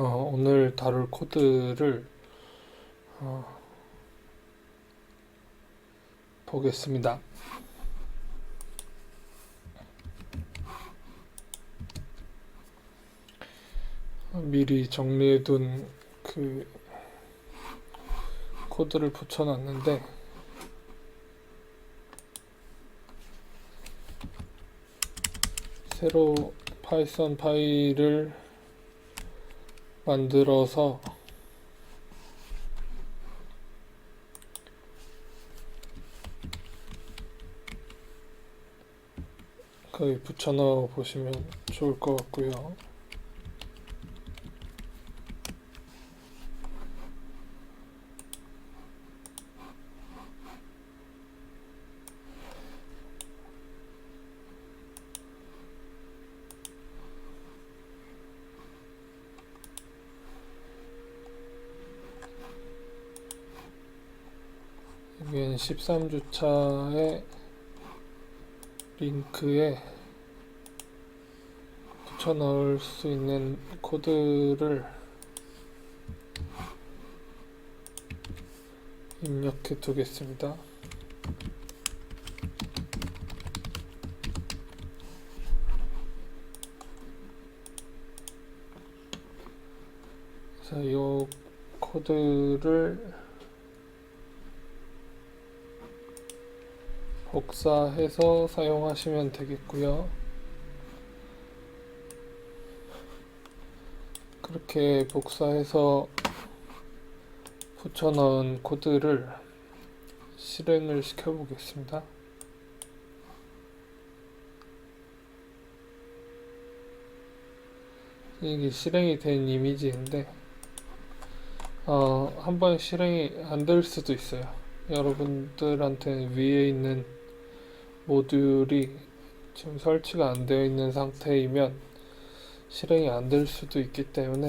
오늘 다룰 코드를 보겠습니다. 미리 정리해둔 그 코드를 붙여놨는데 새로 파이썬 파일을 만들어서 거기 붙여넣어 보시면 좋을 것 같고요. 여기는 13주차의 링크에 붙여 넣을 수 있는 코드를 입력해 두겠습니다. 그래서 이 코드를 복사해서 사용하시면 되겠고요. 그렇게 복사해서 붙여넣은 코드를 실행을 시켜 보겠습니다. 이게 실행이 된 이미지인데 한번 실행이 안 될 수도 있어요. 여러분들한테는 위에 있는 모듈이 지금 설치가 안 되어 있는 상태이면 실행이 안 될 수도 있기 때문에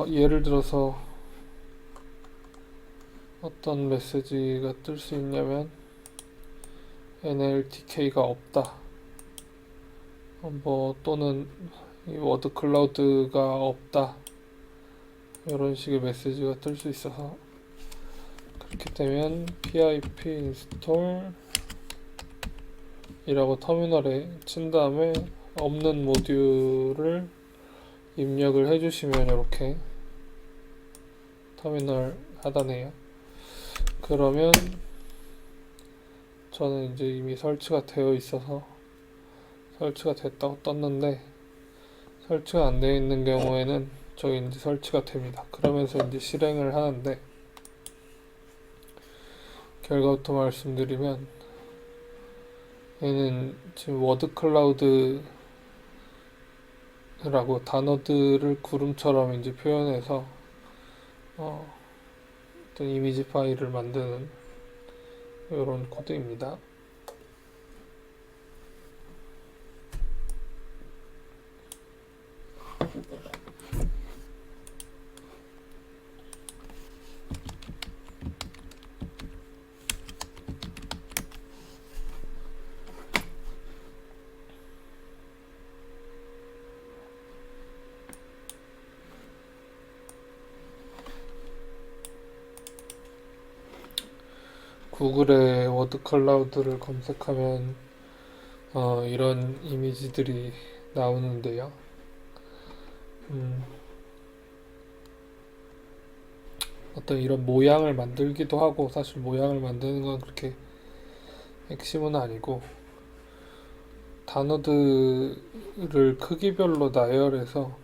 예를 들어서 어떤 메시지가 뜰 수 있냐면 NLTK가 없다 또는 이 워드 클라우드가 없다 이런 식의 메시지가 뜰 수 있어서 그렇게 되면 pip install 이라고 터미널에 친 다음에 없는 모듈을 입력을 해주시면 이렇게 터미널 하단에요. 그러면 저는 이제 이미 설치가 되어 있어서 설치가 됐다고 떴는데 설치가 안 되어 있는 경우에는 저기 이제 설치가 됩니다. 그러면서 이제 실행을 하는데 결과부터 말씀드리면 얘는 지금 워드 클라우드라고 단어들을 구름처럼 이제 표현해서 어떤 이미지 파일을 만드는 이런 코드입니다. 구글에 워드 클라우드를 검색하면 이런 이미지들이 나오는데요. 어떤 이런 모양을 만들기도 하고 사실 모양을 만드는 건 그렇게 핵심은 아니고 단어들을 크기별로 나열해서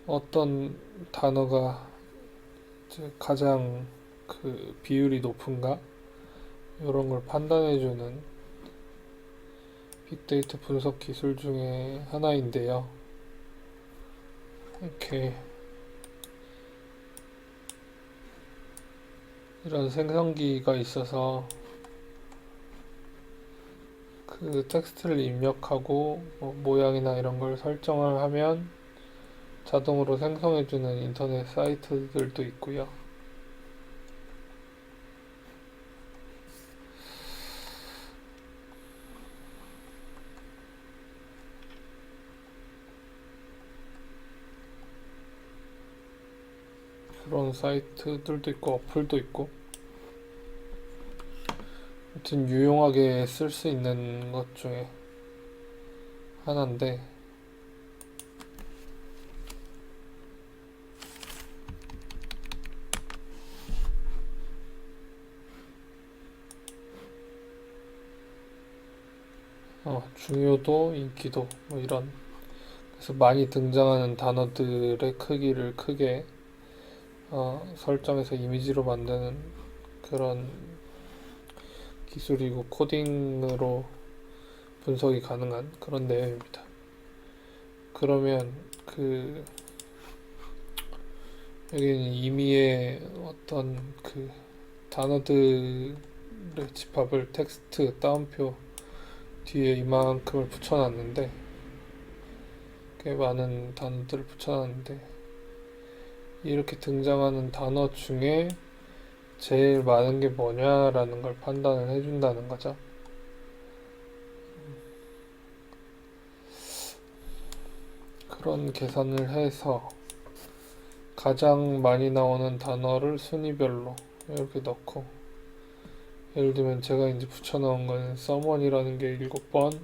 어떤 단어가 가장 그 비율이 높은가 이런 걸 판단해주는 빅데이터 분석 기술 중에 하나인데요. 이렇게 이런 생성기가 있어서 그 텍스트를 입력하고 모양이나 이런 걸 설정을 하면 자동으로 생성해주는 인터넷 사이트들도 있고요. 그런 사이트들도 있고 어플도 있고, 아무튼 유용하게 쓸 수 있는 것 중에 하나인데, 중요도, 인기도 뭐 이런, 그래서 많이 등장하는 단어들의 크기를 크게 설정해서 이미지로 만드는 그런 기술이고, 코딩으로 분석이 가능한 그런 내용입니다. 그러면 그 여기는 임의의 어떤 그 단어들의 집합을 텍스트 따옴표 뒤에 이만큼을 붙여놨는데, 꽤 많은 단어들을 붙여놨는데, 이렇게 등장하는 단어 중에 제일 많은 게 뭐냐라는 걸 판단을 해준다는 거죠. 그런 계산을 해서 가장 많이 나오는 단어를 순위별로 이렇게 넣고, 예를 들면 제가 이제 붙여넣은 거는 someone이라는 게 7번,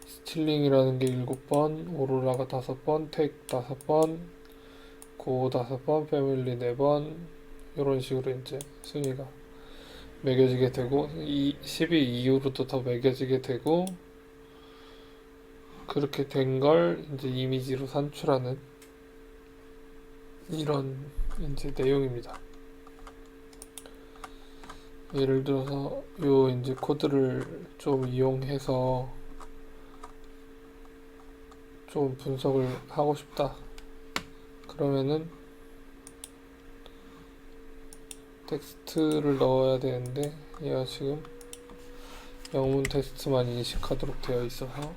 스틸링이라는 게 7번, 오로라가 5번, take 5번, go 5번, 패밀리 4번, 이런 식으로 이제 순위가 매겨지게 되고, 10위 이후로도 더 매겨지게 되고, 그렇게 된 걸 이제 이미지로 산출하는 이런 이제 내용입니다. 예를 들어서 요 이제 코드를 좀 이용해서 좀 분석을 하고 싶다. 그러면은 텍스트를 넣어야 되는데, 얘가 지금 영문 텍스트만 인식하도록 되어 있어서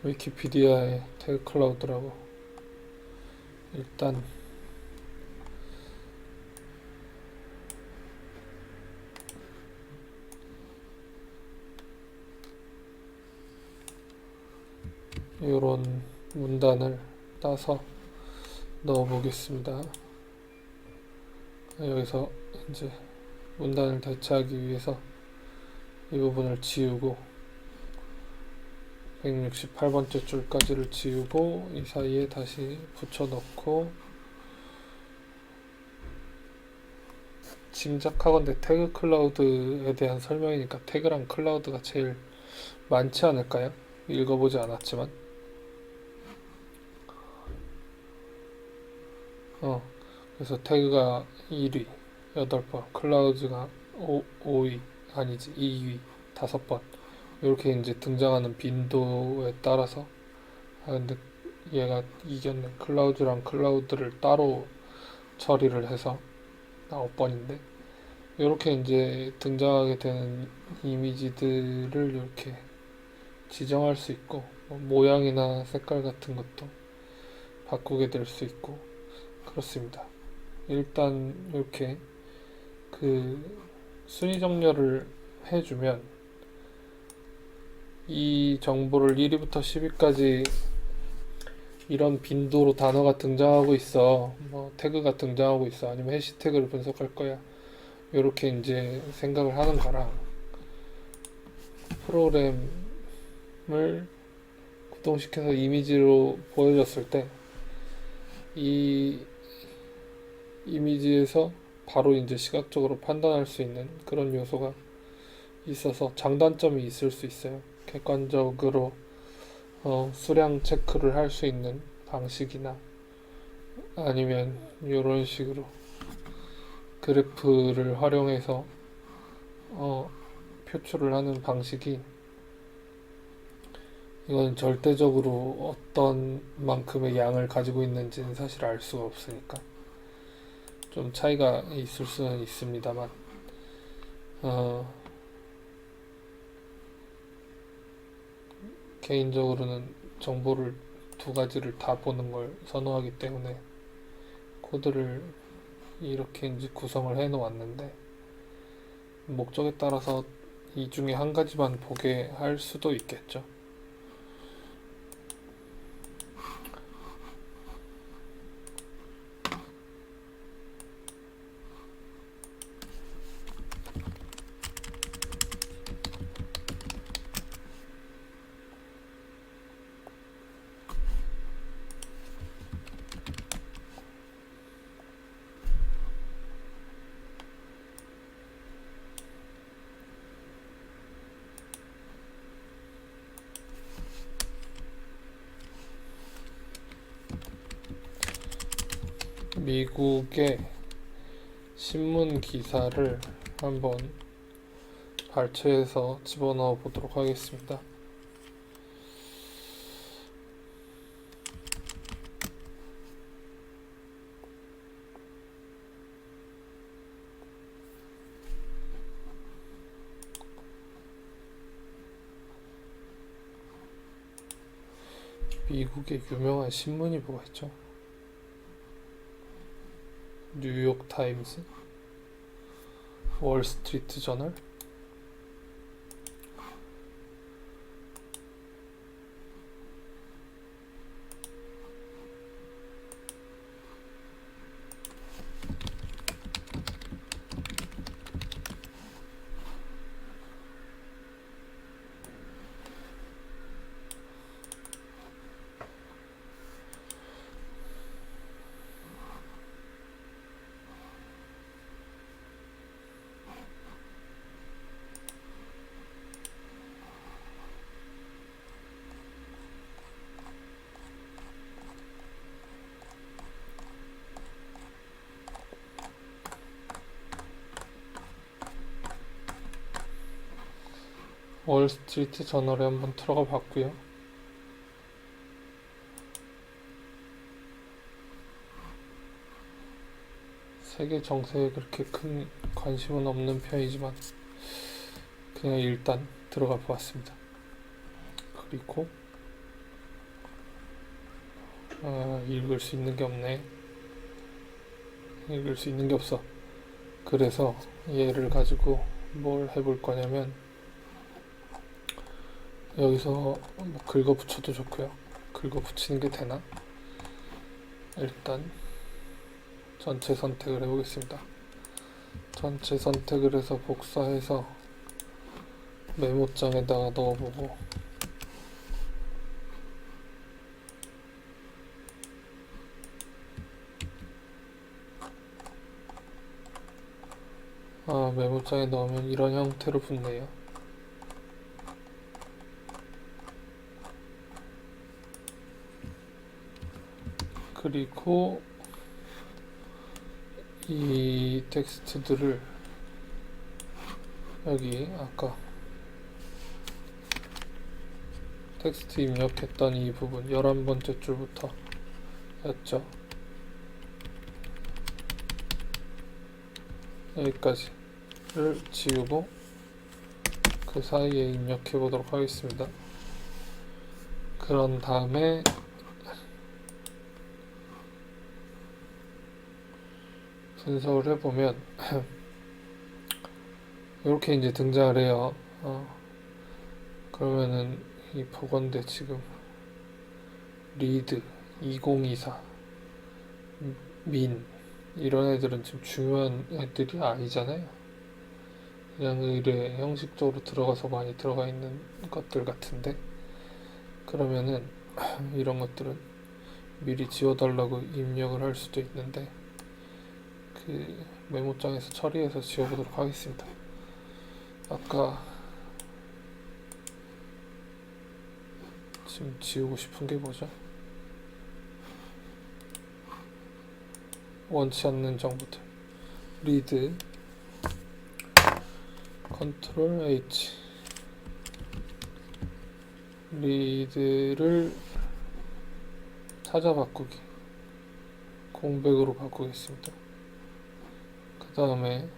위키피디아의 태그 클라우드라고, 일단 이런 문단을 따서 넣어 보겠습니다. 여기서 이제 문단을 대체하기 위해서 이 부분을 지우고 168번째 줄까지를 지우고 이 사이에 다시 붙여 넣고, 짐작하건대 태그 클라우드에 대한 설명이니까 태그랑 클라우드가 제일 많지 않을까요? 읽어보지 않았지만 그래서 태그가 1위 8번, 클라우드가 5위 아니지 2위 5번, 이렇게 이제 등장하는 빈도에 따라서. 근데 얘가 이겼네. 클라우드랑 클라우드를 따로 처리를 해서 9번인데, 이렇게 이제 등장하게 되는 이미지들을 이렇게 지정할 수 있고, 뭐 모양이나 색깔 같은 것도 바꾸게 될 수 있고 그렇습니다. 일단 이렇게 그 순위 정렬을 해주면 이 정보를 1위부터 10위까지 이런 빈도로 단어가 등장하고 있어, 뭐 태그가 등장하고 있어, 아니면 해시태그를 분석할 거야, 이렇게 이제 생각을 하는 거랑, 프로그램을 구동시켜서 이미지로 보여줬을 때 이 이미지에서 바로 이제 시각적으로 판단할 수 있는 그런 요소가 있어서 장단점이 있을 수 있어요. 객관적으로 수량 체크를 할 수 있는 방식이나, 아니면 이런 식으로 그래프를 활용해서 표출을 하는 방식이 이건 절대적으로 어떤 만큼의 양을 가지고 있는지는 사실 알 수가 없으니까 좀 차이가 있을 수는 있습니다만 어, 개인적으로는 정보를 두 가지를 다 보는 걸 선호하기 때문에 코드를 이렇게 이제 구성을 해 놓았는데 목적에 따라서 이 중에 한 가지만 보게 할 수도 있겠죠. 미국의 신문 기사를 한번 발췌해서 집어넣어 보도록 하겠습니다. 미국의 유명한 신문이 뭐가 있죠? 뉴욕 타임스, 월스트리트 저널, 월스트리트 저널에 한번 들어가 봤고요. 세계 정세에 그렇게 큰 관심은 없는 편이지만 그냥 일단 들어가 보았습니다. 그리고 읽을 수 있는 게 없네. 읽을 수 있는 게 없어. 그래서 얘를 가지고 뭘 해볼 거냐면 여기서 뭐 긁어 붙여도 좋고요. 긁어 붙이는 게 되나? 일단 전체 선택을 해보겠습니다. 전체 선택을 해서 복사해서 메모장에다가 넣어보고 메모장에 넣으면 이런 형태로 붙네요. 그리고 이 텍스트들을 여기 아까 텍스트 입력했던 이 부분 11번째 줄부터 였죠. 여기까지를 지우고 그 사이에 입력해 보도록 하겠습니다. 그런 다음에 분석을 해보면 이렇게 이제 등장을 해요. 그러면은 이 보건대 지금 리드 2024 민 이런 애들은 지금 중요한 애들이 아니잖아요. 그냥 의뢰 형식적으로 들어가서 많이 들어가 있는 것들 같은데 그러면은 이런 것들은 미리 지워달라고 입력을 할 수도 있는데 그 메모장에서 처리해서 지워보도록 하겠습니다. 아까 지금 지우고 싶은 게 뭐죠? 원치 않는 정보들 리드 컨트롤 H 리드를 찾아 바꾸기 공백으로 바꾸겠습니다. 그 다음에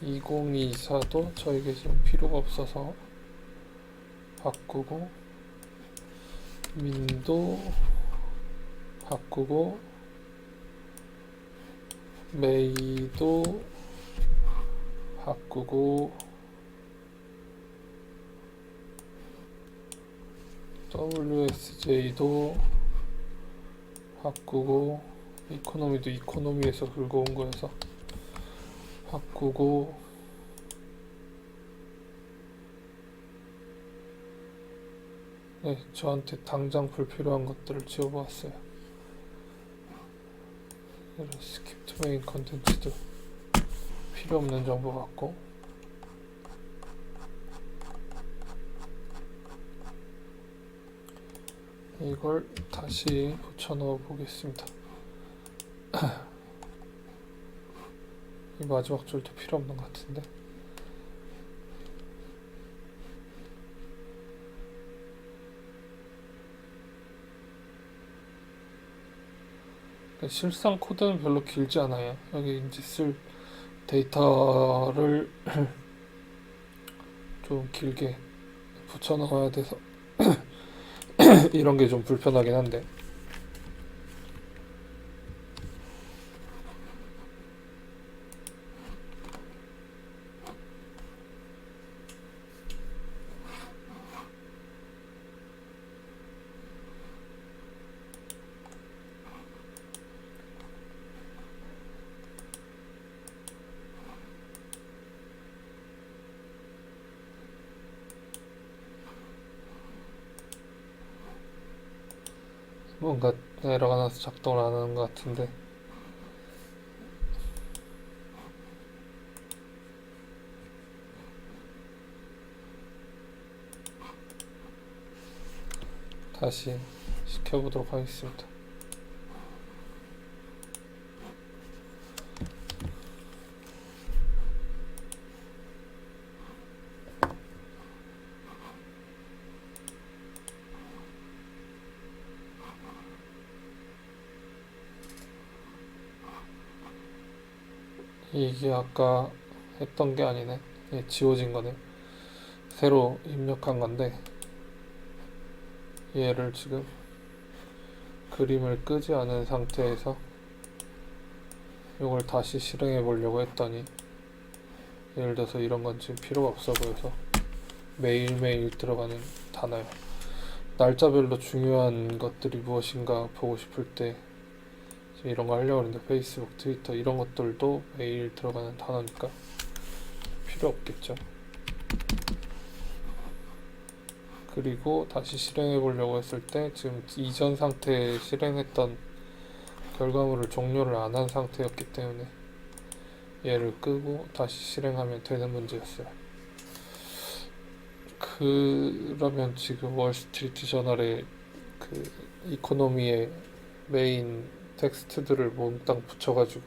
2024도 저에게 지금 필요가 없어서 바꾸고, 민도 바꾸고, 메이도 바꾸고, WSJ도 바꾸고, 이코노미도 이코노미에서 긁어온 거여서 바꾸고, 네, 저한테 당장 불필요한 것들을 지워보았어요. 스킵트 메인 컨텐츠도 필요 없는 정보 같고, 이걸 다시 붙여 넣어 보겠습니다. 이 마지막 줄도 필요 없는 것 같은데. 실상 코드는 별로 길지 않아요. 여기 이제 쓸 데이터를 좀 길게 붙여 넣어야 돼서 이런 게 좀 불편하긴 한데, 뭔가 에러가 나서 작동을 안 하는 것 같은데, 다시 시켜보도록 하겠습니다. 이게 아까 했던 게 아니네. 지워진 거네. 새로 입력한 건데, 얘를 지금 그림을 끄지 않은 상태에서 이걸 다시 실행해 보려고 했더니, 예를 들어서 이런 건 지금 필요가 없어 보여서 매일매일 들어가는 단어예요. 날짜별로 중요한 것들이 무엇인가 보고 싶을 때 이런 거 하려고 하는데, 페이스북, 트위터 이런 것들도 매일 들어가는 단어니까 필요 없겠죠. 그리고 다시 실행해 보려고 했을 때 지금 이전 상태에 실행했던 결과물을 종료를 안 한 상태였기 때문에 얘를 끄고 다시 실행하면 되는 문제였어요. 그러면 지금 월스트리트 저널의 그 이코노미의 메인 텍스트들을 몽땅 붙여가지고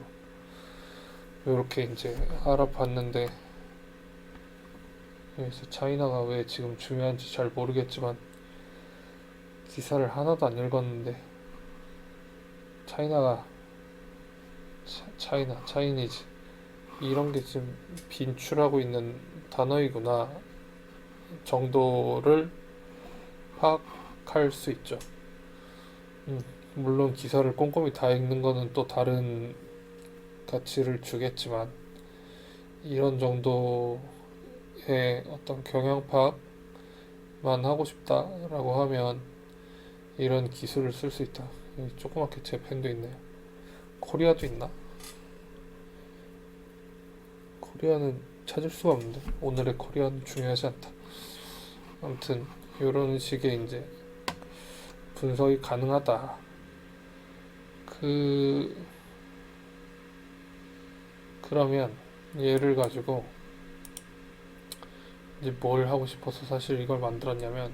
이렇게 이제 알아봤는데, 여기서 차이나가 왜 지금 중요한지 잘 모르겠지만 기사를 하나도 안 읽었는데, 차이나가 차이니즈 이런 게 지금 빈출하고 있는 단어이구나 정도를 파악할 수 있죠. 물론 기사를 꼼꼼히 다 읽는 거는 또 다른 가치를 주겠지만, 이런 정도의 어떤 경영 파악만 하고 싶다라고 하면 이런 기술을 쓸 수 있다. 여기 조그맣게 제 펜도 있네요. 코리아도 있나? 코리아는 찾을 수가 없는데, 오늘의 코리아는 중요하지 않다. 아무튼 이런 식의 이제 분석이 가능하다. 그러면 얘를 가지고 이제 뭘 하고 싶어서 사실 이걸 만들었냐면,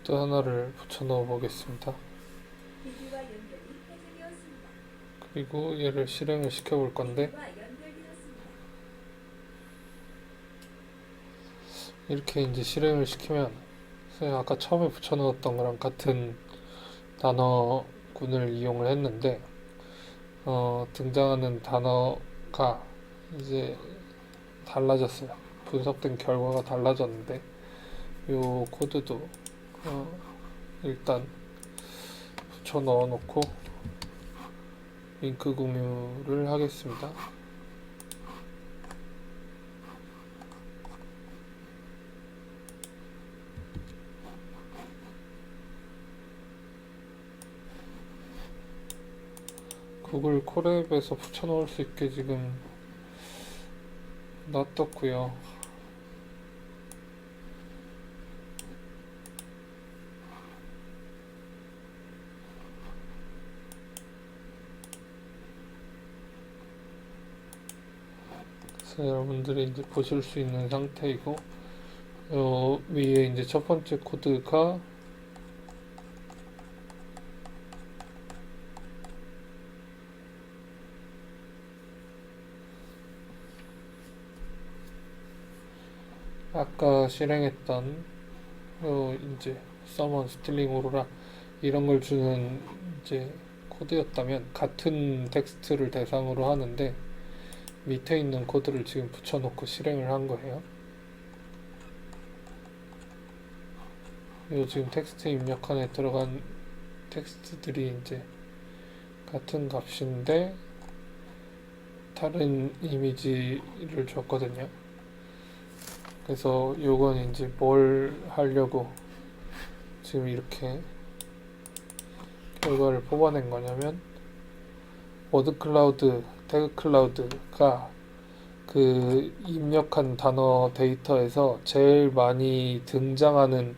코드 하나를 붙여 넣어 보겠습니다. 기기와 연결이 해제되었습니다. 그리고 얘를 실행을 시켜 볼 건데, 기기와 연결되었습니다. 이렇게 이제 실행을 시키면 선생님 아까 처음에 붙여 넣었던 거랑 같은 단어군을 이용을 했는데, 등장하는 단어가 이제 달라졌어요. 분석된 결과가 달라졌는데, 요 코드도 일단 붙여 넣어 놓고 링크 공유를 하겠습니다. 구글 콜앱에서 붙여 넣을 수 있게 지금 놔뒀고요. 그래서 여러분들이 이제 보실 수 있는 상태이고, 위에 이제 첫 번째 코드가 아까 실행했던 이제 summon, stealing aurora 이런 걸 주는 이제 코드였다면 같은 텍스트를 대상으로 하는데 밑에 있는 코드를 지금 붙여놓고 실행을 한 거예요. 요 지금 텍스트 입력칸에 들어간 텍스트들이 이제 같은 값인데 다른 이미지를 줬거든요. 그래서 요건 이제 뭘 하려고 지금 이렇게 결과를 뽑아낸 거냐면, 워드 클라우드, 태그 클라우드가 그 입력한 단어 데이터에서 제일 많이 등장하는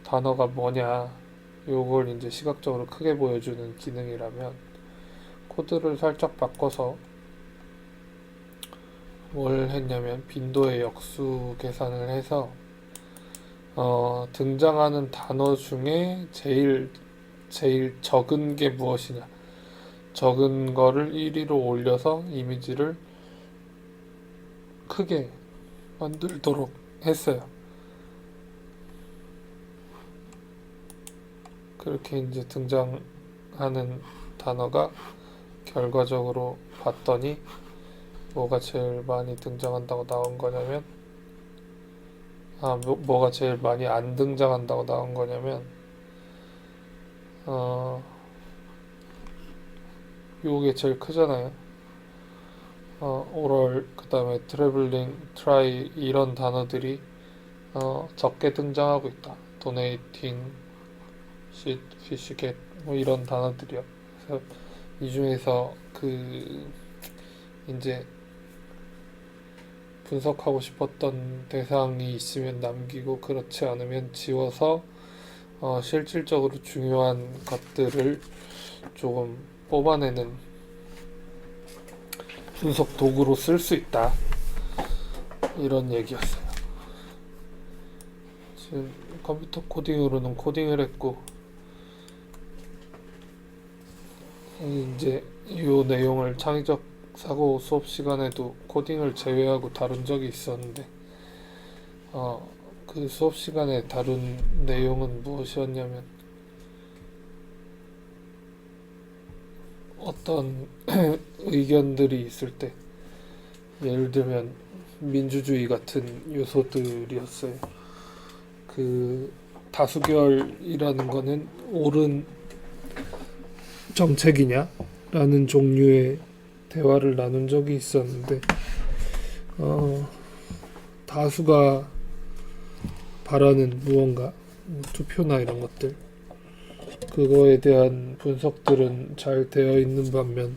단어가 뭐냐, 요걸 이제 시각적으로 크게 보여주는 기능이라면, 코드를 살짝 바꿔서 뭘 했냐면 빈도의 역수 계산을 해서 등장하는 단어 중에 제일 적은 게 무엇이냐, 적은 거를 1위로 올려서 이미지를 크게 만들도록 했어요. 그렇게 이제 등장하는 단어가 결과적으로 봤더니 뭐가 제일 많이 등장한다고 나온 거냐면, 뭐가 제일 많이 안 등장한다고 나온 거냐면, 요게 제일 크잖아요. 오럴, 그 다음에 트래블링, 트라이 이런 단어들이 적게 등장하고 있다. 도네이팅, 쉿, 피쉬, 겟 뭐 이런 단어들이요. 그래서 이 중에서 이제 분석하고 싶었던 대상이 있으면 남기고 그렇지 않으면 지워서 실질적으로 중요한 것들을 조금 뽑아내는 분석 도구로 쓸 수 있다, 이런 얘기였어요. 지금 컴퓨터 코딩으로는 코딩을 했고, 이제 이 내용을 창의적 사고 수업 시간에도 코딩을 제외하고 다룬 적이 있었는데, 그 수업 시간에 다룬 내용은 무엇이었냐면, 어떤 의견들이 있을 때, 예를 들면 민주주의 같은 요소들이었어요. 그 다수결이라는 거는 옳은 정책이냐? 라는 종류의 대화를 나눈 적이 있었는데, 다수가 바라는 무언가, 투표나 이런 것들, 그거에 대한 분석들은 잘 되어 있는 반면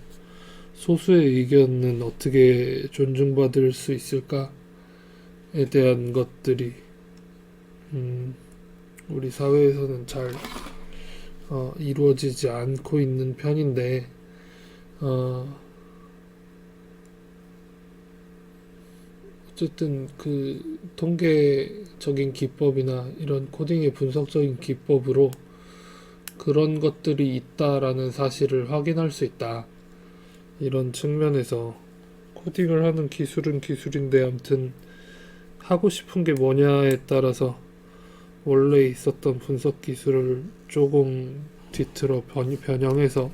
소수의 의견은 어떻게 존중받을 수 있을까에 대한 것들이 우리 사회에서는 잘 이루어지지 않고 있는 편인데, 어쨌든 그 통계적인 기법이나 이런 코딩의 분석적인 기법으로 그런 것들이 있다라는 사실을 확인할 수 있다. 이런 측면에서 코딩을 하는 기술은 기술인데 아무튼 하고 싶은 게 뭐냐에 따라서 원래 있었던 분석 기술을 조금 뒤틀어 변형해서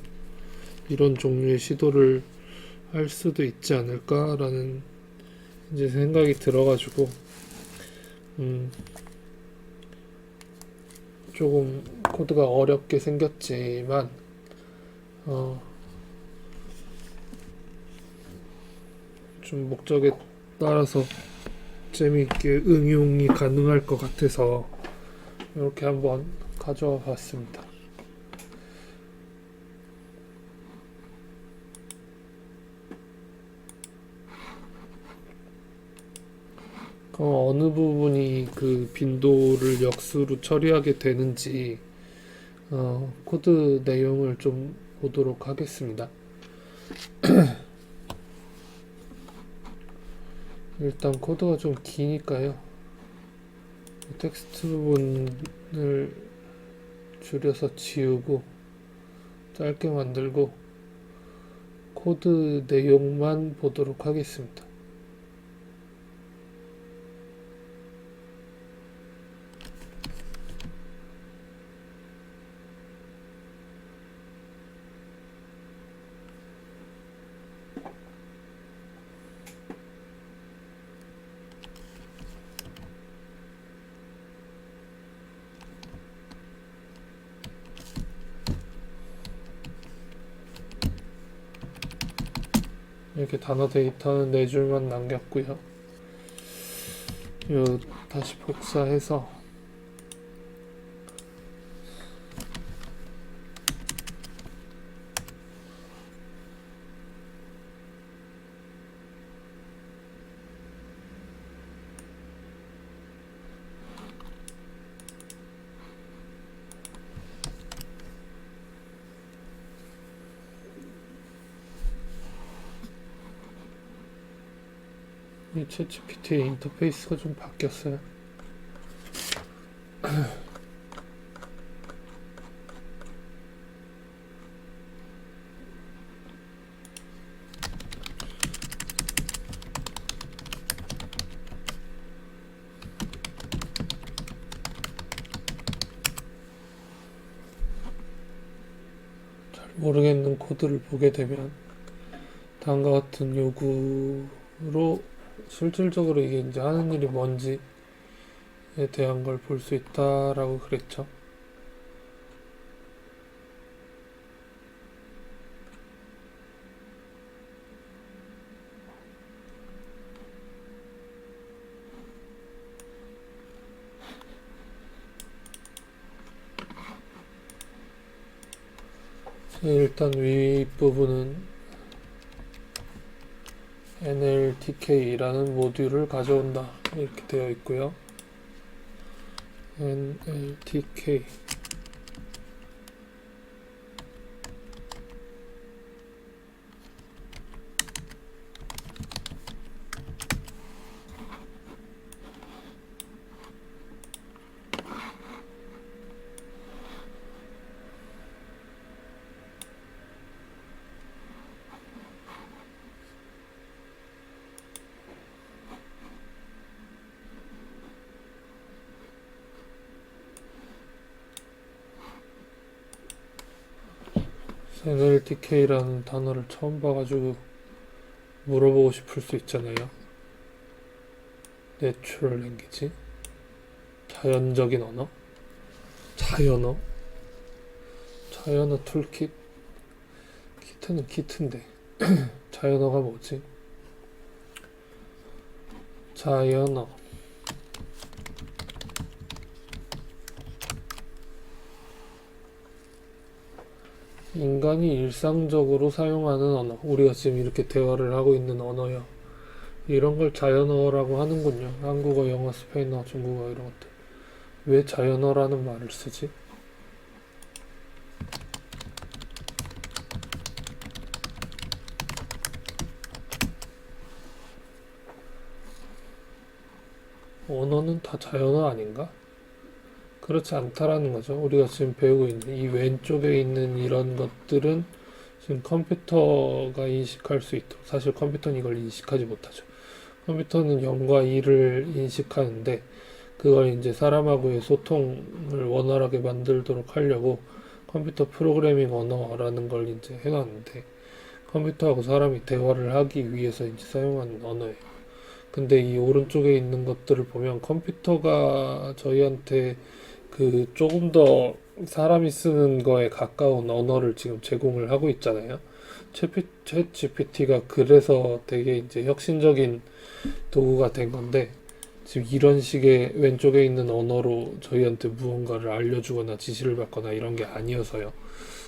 이런 종류의 시도를 할 수도 있지 않을까라는 이제 생각이 들어가지고 조금 코드가 어렵게 생겼지만 좀 목적에 따라서 재미있게 응용이 가능할 것 같아서 이렇게 한번 가져와 봤습니다. 어느 부분이 그 빈도를 역수로 처리하게 되는지 코드 내용을 좀 보도록 하겠습니다. 일단 코드가 좀 기니까요. 텍스트 부분을 줄여서 지우고 짧게 만들고 코드 내용만 보도록 하겠습니다. 이렇게 단어 데이터는 4줄만 남겼고요. 요 다시 복사해서 이 챗GPT의 인터페이스가 좀 바뀌었어요. 잘 모르겠는 코드를 보게 되면 다음과 같은 요구로 실질적으로 이게 이제 하는 일이 뭔지에 대한 걸 볼 수 있다라고 그랬죠. 일단 윗부분은 NLTK라는 모듈을 가져온다 이렇게 되어 있고요. NLTK NLTK라는 단어를 처음 봐가지고 물어보고 싶을 수 있잖아요. Natural Language, 자연적인 언어, 자연어, 자연어 툴킷, 키트는 키트인데 자연어가 뭐지? 자연어 인간이 일상적으로 사용하는 언어, 우리가 지금 이렇게 대화를 하고 있는 언어요. 이런 걸 자연어라고 하는군요. 한국어, 영어, 스페인어, 중국어 이런 것들. 왜 자연어라는 말을 쓰지? 언어는 다 자연어 아닌가? 그렇지 않다라는 거죠. 우리가 지금 배우고 있는 이 왼쪽에 있는 이런 것들은 지금 컴퓨터가 인식할 수 있도록, 사실 컴퓨터는 이걸 인식하지 못하죠. 컴퓨터는 0과 2를 인식하는데 그걸 이제 사람하고의 소통을 원활하게 만들도록 하려고 컴퓨터 프로그래밍 언어라는 걸 이제 해놨는데, 컴퓨터하고 사람이 대화를 하기 위해서 이제 사용하는 언어예요. 근데 이 오른쪽에 있는 것들을 보면 컴퓨터가 저희한테 그 조금 더 사람이 쓰는 거에 가까운 언어를 지금 제공을 하고 있잖아요. 챗 GPT가 그래서 되게 이제 혁신적인 도구가 된 건데, 지금 이런 식의 왼쪽에 있는 언어로 저희한테 무언가를 알려주거나 지시를 받거나 이런 게 아니어서요.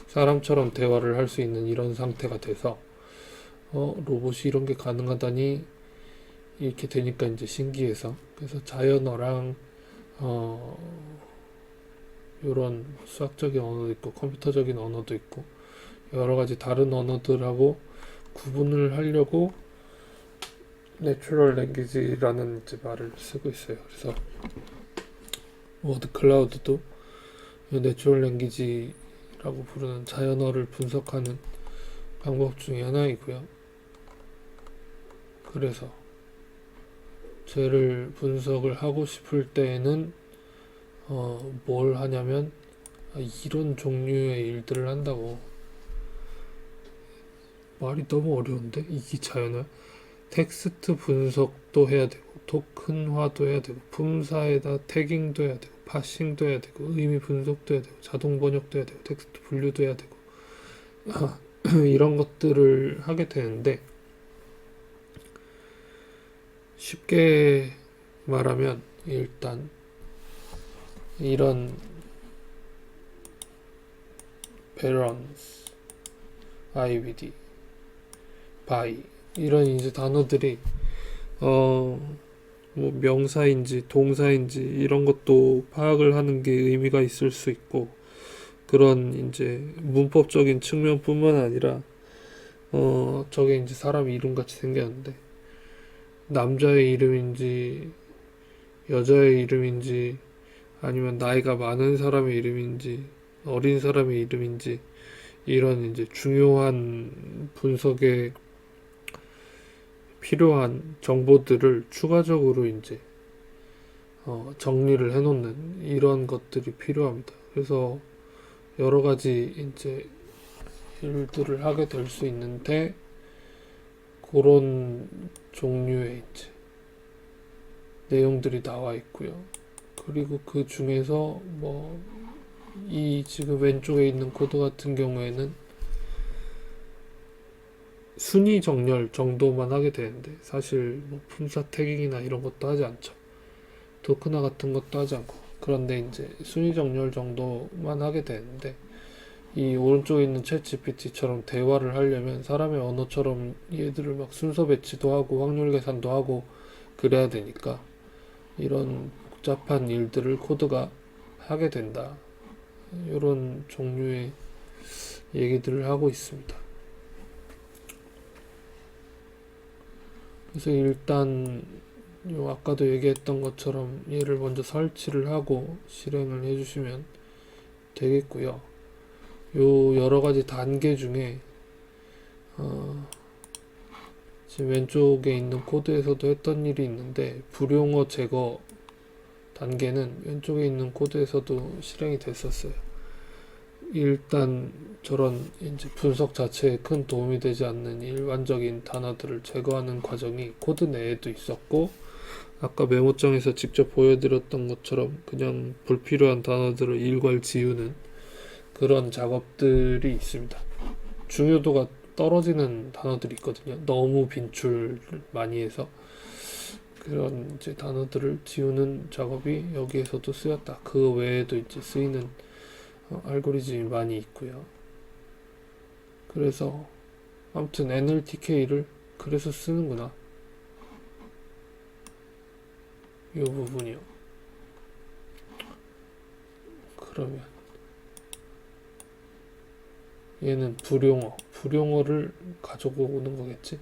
사람처럼 대화를 할 수 있는 이런 상태가 돼서 로봇이 이런 게 가능하다니 이렇게 되니까 이제 신기해서, 그래서 자연어랑 이런 수학적인 언어도 있고 컴퓨터적인 언어도 있고 여러 가지 다른 언어들하고 구분을 하려고 내추럴 랭귀지라는 이제 말을 쓰고 있어요. 그래서 워드 클라우드도 내추럴 랭귀지라고 부르는 자연어를 분석하는 방법 중에 하나이고요. 그래서 쟤를 분석을 하고 싶을 때에는 뭘 하냐면 이런 종류의 일들을 한다고. 말이 너무 어려운데 이게 자연어야? 텍스트 분석도 해야 되고 토큰화도 해야 되고 품사에다 태깅도 해야 되고 파싱도 해야 되고 의미 분석도 해야 되고 자동 번역도 해야 되고 텍스트 분류도 해야 되고 이런 것들을 하게 되는데, 쉽게 말하면 일단 이런 balance, IBD, by 이런 이제 단어들이 뭐 명사인지 동사인지 이런 것도 파악을 하는 게 의미가 있을 수 있고, 그런 이제 문법적인 측면뿐만 아니라 저게 이제 사람 이름 같이 생겼는데 남자의 이름인지 여자의 이름인지 아니면 나이가 많은 사람의 이름인지 어린 사람의 이름인지 이런 이제 중요한 분석에 필요한 정보들을 추가적으로 이제 정리를 해놓는 이런 것들이 필요합니다. 그래서 여러 가지 이제 일들을 하게 될 수 있는데, 그런 종류의 이제 내용들이 나와 있고요. 그리고 그 중에서 뭐 이 지금 왼쪽에 있는 코드 같은 경우에는 순위 정렬 정도만 하게 되는데, 사실 뭐 품사 태깅이나 이런 것도 하지 않죠. 토크나 같은 것도 하지 않고. 그런데 이제 순위 정렬 정도만 하게 되는데, 이 오른쪽에 있는 챗 GPT처럼 대화를 하려면 사람의 언어처럼 얘들을 막 순서 배치도 하고 확률 계산도 하고 그래야 되니까 이런 복잡한 일들을 코드가 하게 된다. 이런 종류의 얘기들을 하고 있습니다. 그래서 일단 아까도 얘기했던 것처럼 얘를 먼저 설치를 하고 실행을 해주시면 되겠고요. 요 여러 가지 단계 중에 지금 왼쪽에 있는 코드에서도 했던 일이 있는데, 불용어 제거 단계는 왼쪽에 있는 코드에서도 실행이 됐었어요. 일단 저런 이제 분석 자체에 큰 도움이 되지 않는 일반적인 단어들을 제거하는 과정이 코드 내에도 있었고, 아까 메모장에서 직접 보여드렸던 것처럼 그냥 불필요한 단어들을 일괄 지우는 그런 작업들이 있습니다. 중요도가 떨어지는 단어들이 있거든요. 너무 빈출을 많이 해서 그런 이제 단어들을 지우는 작업이 여기에서도 쓰였다. 그 외에도 이제 쓰이는 알고리즘이 많이 있고요. 그래서 아무튼 NLTK를 그래서 쓰는구나. 이 부분이요. 그러면 얘는 불용어를 가져오는 거겠지?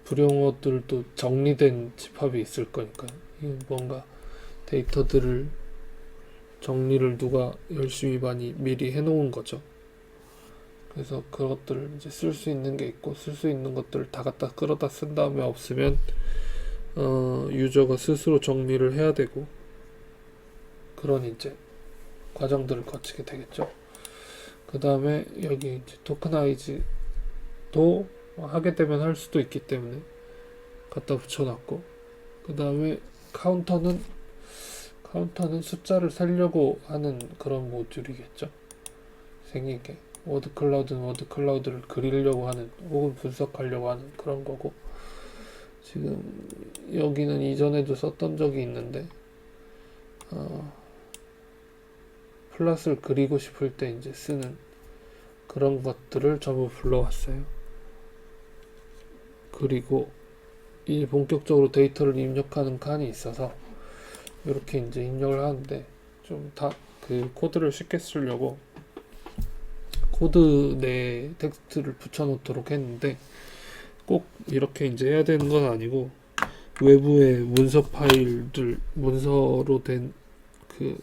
불용어들도 정리된 집합이 있을 거니까. 이건 뭔가 데이터들을 정리를 누가 열심히 많이 미리 해놓은 거죠. 그래서 그것들을 이제 쓸 수 있는 게 있고, 쓸 수 있는 것들을 다 갖다 끌어다 쓴 다음에 없으면 유저가 스스로 정리를 해야 되고, 그런 이제 과정들을 거치게 되겠죠. 그 다음에 여기 이제 토크나이즈도 하게 되면 할 수도 있기 때문에 갖다 붙여놨고, 그 다음에 카운터는 숫자를 세려고 하는 그런 모듈이겠죠. 생긴 게 워드 클라우드는 워드 클라우드를 그리려고 하는 혹은 분석하려고 하는 그런 거고, 지금 여기는 이전에도 썼던 적이 있는데 플랫을 그리고 싶을 때 이제 쓰는 그런 것들을 전부 불러왔어요. 그리고 이 본격적으로 데이터를 입력하는 칸이 있어서 이렇게 이제 입력을 하는데, 좀 다 그 코드를 쉽게 쓰려고 코드 내에 텍스트를 붙여놓도록 했는데, 꼭 이렇게 이제 해야 되는 건 아니고, 외부의 문서 파일들, 문서로 된 그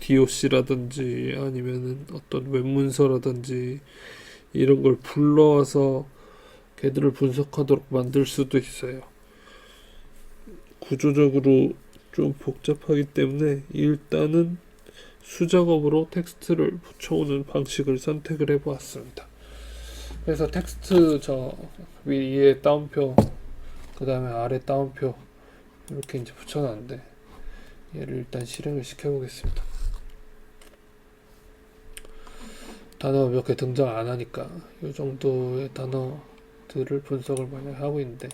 DOC라든지 아니면은 어떤 웹문서라든지 이런 걸 불러와서 걔들을 분석하도록 만들 수도 있어요. 구조적으로 좀 복잡하기 때문에 일단은 수작업으로 텍스트를 붙여오는 방식을 선택을 해보았습니다. 그래서 텍스트 저 위에 따옴표, 그 다음에 아래 따옴표 이렇게 이제 붙여놨는데, 얘를 일단 실행을 시켜보겠습니다. 단어가 몇 개 등장 안 하니까 이 정도의 단어들을 분석을 많이 하고 있는데,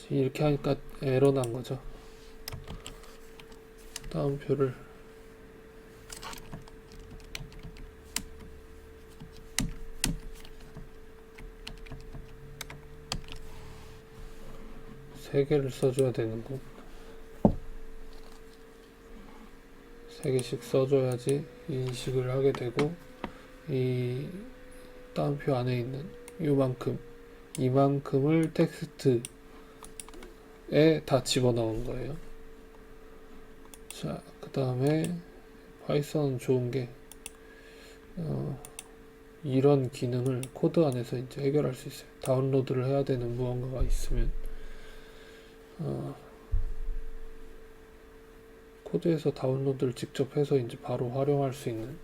이렇게 하니까 에러 난 거죠. 따옴표를 세 개를 써줘야 되는 거. 3개씩 써줘야지 인식을 하게 되고, 이 따옴표 안에 있는 이만큼을 텍스트에 다 집어넣은 거예요. 자, 그 다음에 파이썬은 좋은 게 이런 기능을 코드 안에서 이제 해결할 수 있어요. 다운로드를 해야 되는 무언가가 있으면 코드에서 다운로드를 직접 해서 이제 바로 활용할 수 있는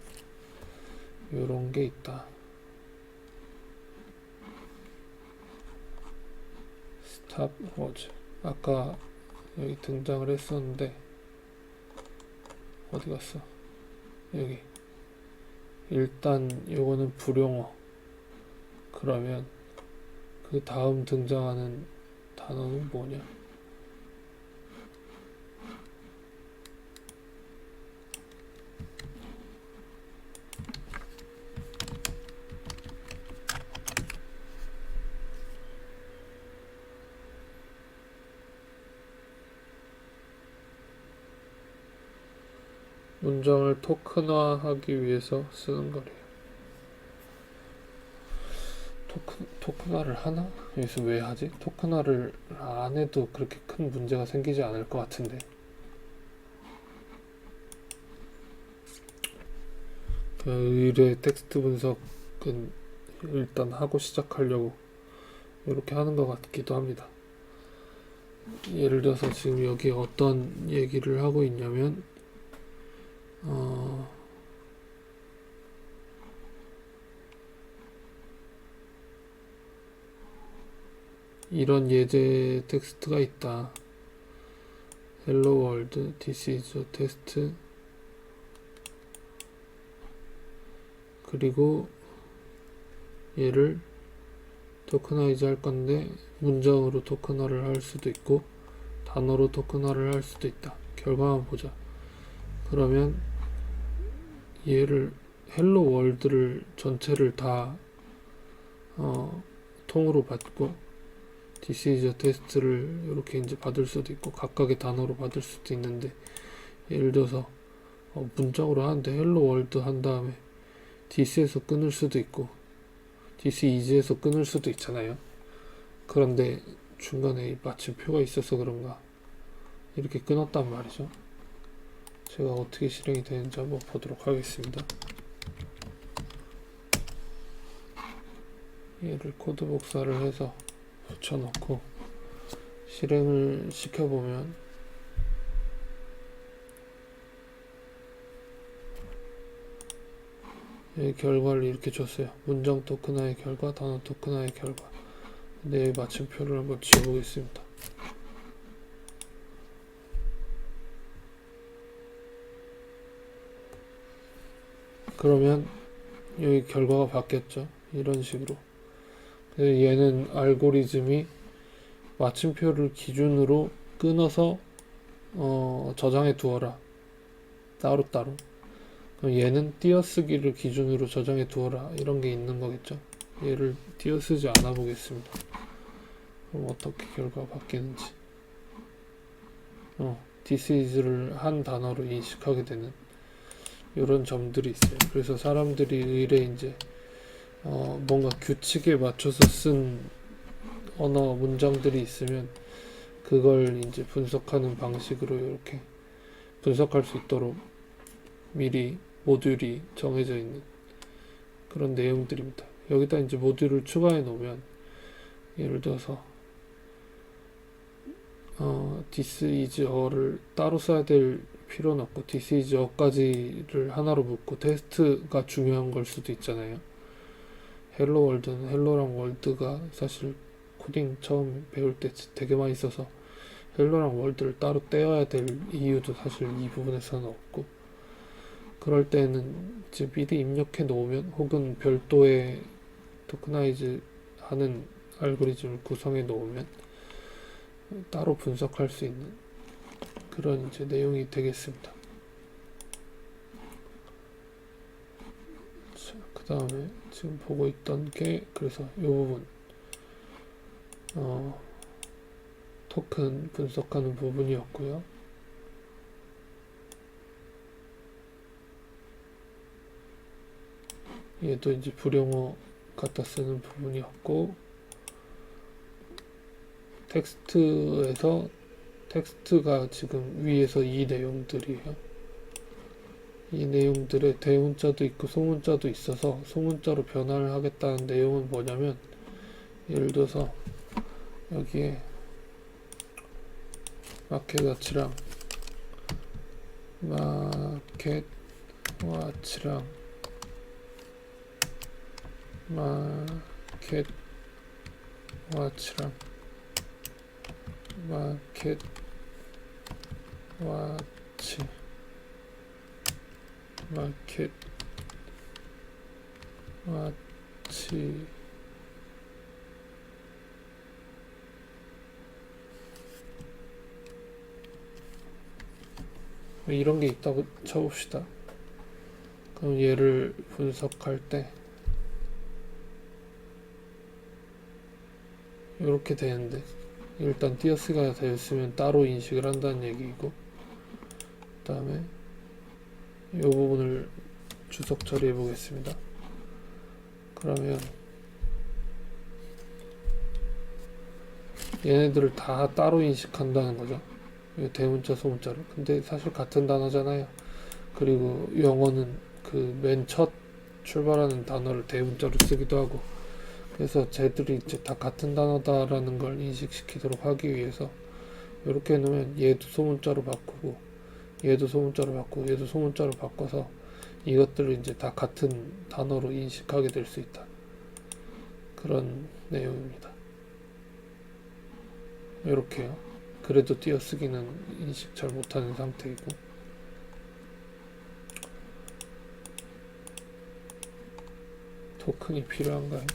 이런 게 있다. 스탑 워즈, 아까 여기 등장을 했었는데 어디 갔어? 여기. 일단 요거는 불용어. 그러면 그 다음 등장하는 단어는 뭐냐? 문장을 토큰화하기 위해서 쓰는 거래요. 토큰화를 하나? 여기서 왜 하지? 토큰화를 안 해도 그렇게 큰 문제가 생기지 않을 것 같은데. 그 의뢰 텍스트 분석은 일단 하고 시작하려고 이렇게 하는 것 같기도 합니다. 예를 들어서 지금 여기 어떤 얘기를 하고 있냐면 이런 예제 텍스트가 있다. Hello world, this is a test. 그리고 얘를 토크나이즈 할 건데, 문장으로 토큰화를 할 수도 있고 단어로 토큰화를 할 수도 있다. 결과만 보자. 그러면 얘를 헬로 월드를 전체를 다 통으로 받고, This is a test를 이렇게 이제 받을 수도 있고 각각의 단어로 받을 수도 있는데, 예를 들어서 문장으로 하는데 헬로 월드 한 다음에 this에서 끊을 수도 있고 this is에서 끊을 수도 있잖아요. 그런데 중간에 이 마침표가 있어서 그런가 이렇게 끊었단 말이죠. 제가 어떻게 실행이 되는지 한번 보도록 하겠습니다. 얘를 코드 복사를 해서 붙여넣고 실행을 시켜보면 여기 결과를 이렇게 줬어요. 문장 토큰화의 결과, 단어 토큰화의 결과. 근데 여기 마침표를 한번 지워보겠습니다. 그러면 여기 결과가 바뀌었죠. 이런 식으로. 그래서 얘는 알고리즘이 마침표를 기준으로 끊어서 저장해 두어라. 따로따로. 그럼 얘는 띄어쓰기를 기준으로 저장해 두어라. 이런 게 있는 거겠죠. 얘를 띄어쓰지 않아 보겠습니다. 그럼 어떻게 결과가 바뀌는지. this is를 한 단어로 인식하게 되는 이런 점들이 있어요. 그래서 사람들이 의뢰 이제 뭔가 규칙에 맞춰서 쓴 언어 문장들이 있으면 그걸 이제 분석하는 방식으로 이렇게 분석할 수 있도록 미리 모듈이 정해져 있는 그런 내용들입니다. 여기다 이제 모듈을 추가해 놓으면 예를 들어서 this is a를 따로 써야 될 필요는 없고 this is a까지를 하나로 묶고 테스트가 중요한 걸 수도 있잖아요. 헬로 월드는 헬로랑 월드가 사실 코딩 처음 배울 때 되게 많이 써서 헬로랑 월드를 따로 떼어야 될 이유도 사실 이 부분에서는 없고 그럴 때는 이제 미리 입력해 놓으면 혹은 별도의 토크나이즈 하는 알고리즘을 구성해 놓으면 따로 분석할 수 있는 그런 이제 내용이 되겠습니다. 자, 그 다음에 지금 보고 있던 게 그래서 이 부분 토큰 분석하는 부분이었고요. 얘도 이제 불용어 갖다 쓰는 부분이었고 텍스트가 지금 위에서 이 내용들이에요. 이 내용들에 대문자도 있고 소문자도 있어서 소문자로 변화를 하겠다는 내용은 뭐냐면 예를 들어서 여기에 마켓와치랑 마켓와치랑 마켓와치랑 마켓와치 이런 게 있다고 쳐봅시다. 그럼 얘를 분석할 때 이렇게 되는데 일단 띄어쓰기가 되었으면 따로 인식을 한다는 얘기이고 그 다음에 이 부분을 주석 처리해 보겠습니다. 그러면 얘네들을 다 따로 인식한다는 거죠. 대문자 소문자를. 근데 사실 같은 단어잖아요. 그리고 영어는 그 맨 첫 출발하는 단어를 대문자로 쓰기도 하고 그래서 쟤들이 이제 다 같은 단어다라는 걸 인식시키도록 하기 위해서 이렇게 해놓으면 얘도 소문자로 바꾸고 얘도 소문자로 바꾸고 얘도 소문자로 바꿔서 이것들을 이제 다 같은 단어로 인식하게 될 수 있다. 그런 내용입니다. 이렇게요. 그래도 띄어쓰기는 인식 잘 못하는 상태이고 토큰이 필요한가요?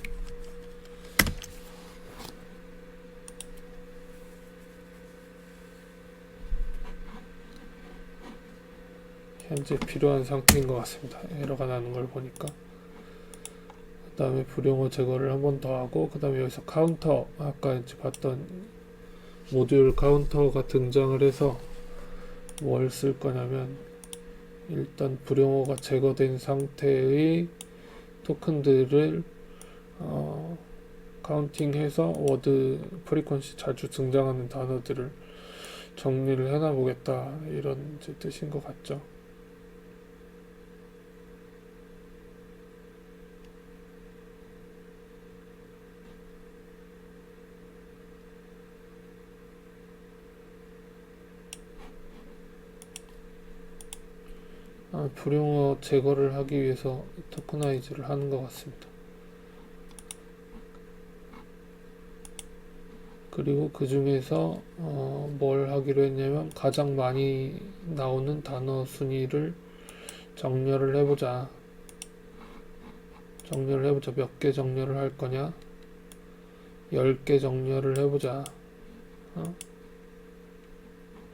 현재 필요한 상태인 것 같습니다. 에러가 나는 걸 보니까. 그 다음에 불용어 제거를 한 번 더 하고 그 다음에 여기서 카운터 아까 이제 봤던 모듈 카운터가 등장을 해서 뭘 쓸 거냐면 일단 불용어가 제거된 상태의 토큰들을 카운팅해서 워드 프리퀀시 자주 등장하는 단어들을 정리를 해놔 보겠다, 이런 이제 뜻인 것 같죠. 불용어 제거를 하기 위해서 토커나이즈를 하는 것 같습니다. 그리고 그 중에서 뭘 하기로 했냐면 가장 많이 나오는 단어 순위를 정렬을 해보자. 몇 개 정렬을 할 거냐? 10개 정렬을 해보자.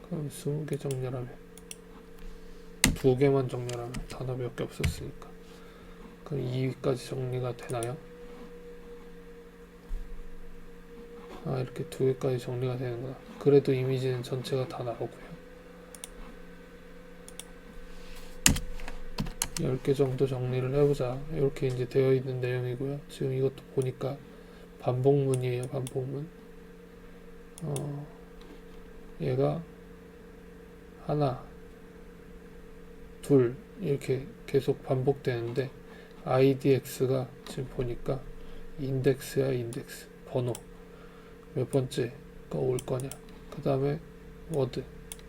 그럼 20개 정렬하면 2개만 정렬하면 단어 몇 개 없었으니까 그럼 2위까지 정리가 되나요? 이렇게 2개까지 정리가 되는구나. 그래도 이미지는 전체가 다 나오고요. 10개 정도 정리를 해보자. 이렇게 이제 되어 있는 내용이고요. 지금 이것도 보니까 반복문이에요. 반복문. 얘가 하나, 둘 이렇게 계속 반복되는데 IDX가 지금 보니까 인덱스야. 인덱스 번호 몇 번째가 올 거냐. 그 다음에 워드,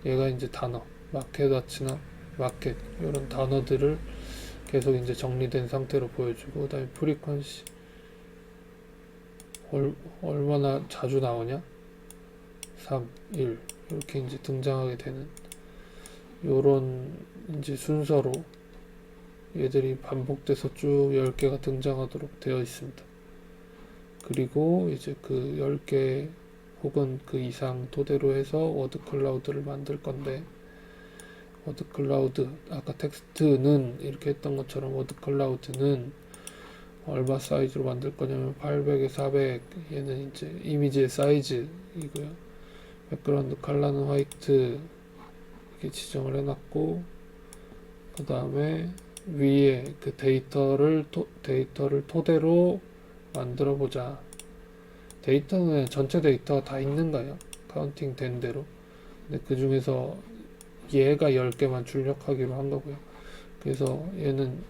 얘가 이제 단어 마켓 와치나 마켓 이런 단어들을 계속 이제 정리된 상태로 보여주고, 그 다음에 프리퀀시 얼마나 자주 나오냐, 3, 1 이렇게 이제 등장하게 되는 요런 이제 순서로 얘들이 반복돼서 쭉 10개가 등장하도록 되어 있습니다. 그리고 이제 그 10개 혹은 그 이상 토대로 해서 워드 클라우드를 만들 건데, 워드 클라우드 아까 텍스트는 이렇게 했던 것처럼 워드 클라우드는 얼마 사이즈로 만들 거냐면 800에 400, 얘는 이제 이미지의 사이즈이고요. 백그라운드 컬러는 화이트 이렇게 지정을 해놨고, 그 다음에 위에 그 데이터를 토대로 만들어 보자. 데이터는 전체 데이터가 다 있는 거예요. 카운팅 된 대로. 근데 그 중에서 얘가 10개만 출력하기로 한 거고요. 그래서 얘는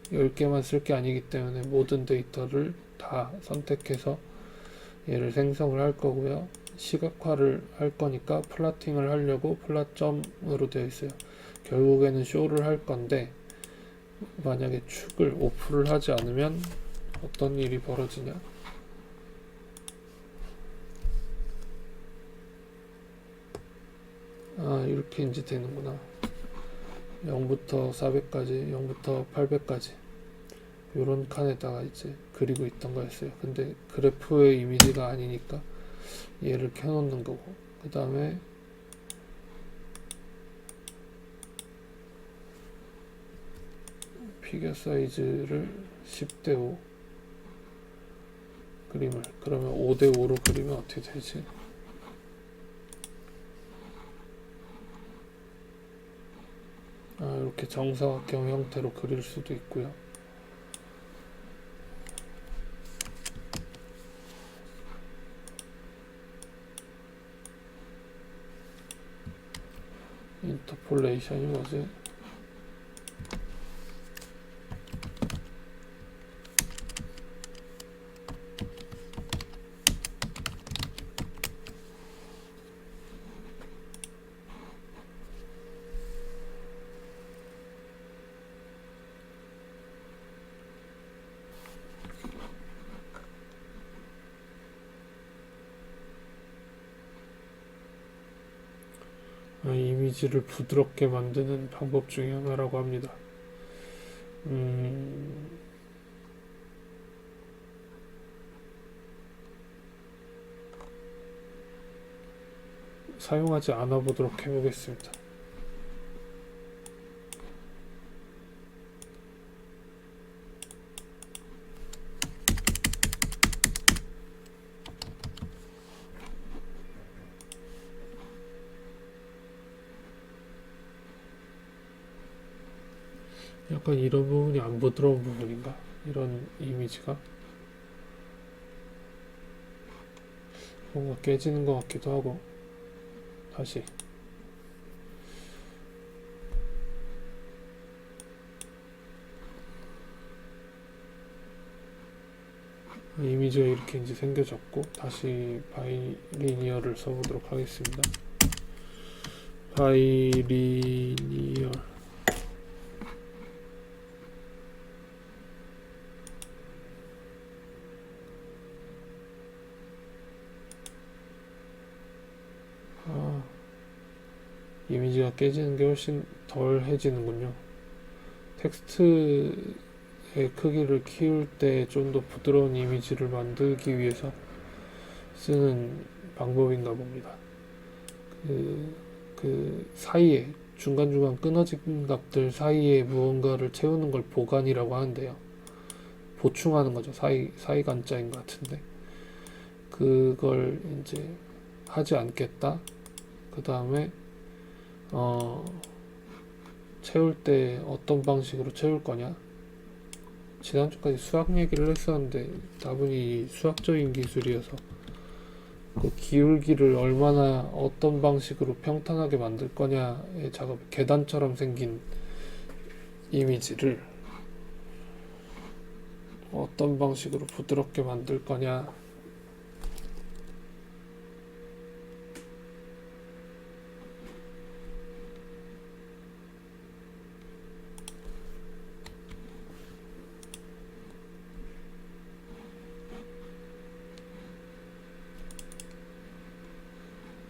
10개만 쓸 게 아니기 때문에 모든 데이터를 다 선택해서 얘를 생성을 할 거고요. 시각화를 할 거니까 플라팅을 하려고 플랫점으로 되어 있어요. 결국에는 쇼를 할 건데, 만약에 축을 오프를 하지 않으면 어떤 일이 벌어지냐. 이렇게 이제 되는구나. 0부터 400까지, 0부터 800까지 요런 칸에다가 이제 그리고 있던 거였어요. 근데 그래프의 이미지가 아니니까 얘를 켜놓는 거고, 그 다음에 피겨 사이즈를 10대 5 그림을, 그러면 5대 5로 그리면 어떻게 되지? 이렇게 정사각형 형태로 그릴 수도 있고요. 인터폴레이션이 뭐지? 이미지를 부드럽게 만드는 방법 중에 하나라고 합니다. 사용하지 않아 보도록 해보겠습니다. 약간 이런 부분이 안 부드러운 부분인가? 이런 이미지가 뭔가 깨지는 것 같기도 하고. 다시 이미지가 이렇게 이제 생겨졌고, 다시 바이리니어를 써보도록 하겠습니다. 바이리니어. 이미지가 깨지는 게 훨씬 덜해지는군요. 텍스트의 크기를 키울 때 좀 더 부드러운 이미지를 만들기 위해서 쓰는 방법인가 봅니다. 그 사이에 중간중간 끊어진 값들 사이에 무언가를 채우는 걸 보관이라고 하는데요. 보충하는 거죠. 사이간자인 것 같은데. 그걸 이제 하지 않겠다. 그 다음에 채울 때 어떤 방식으로 채울 거냐. 지난주까지 수학 얘기를 했었는데 다분히 수학적인 기술이어서 그 기울기를 얼마나 어떤 방식으로 평탄하게 만들 거냐의 작업, 계단처럼 생긴 이미지를 어떤 방식으로 부드럽게 만들 거냐.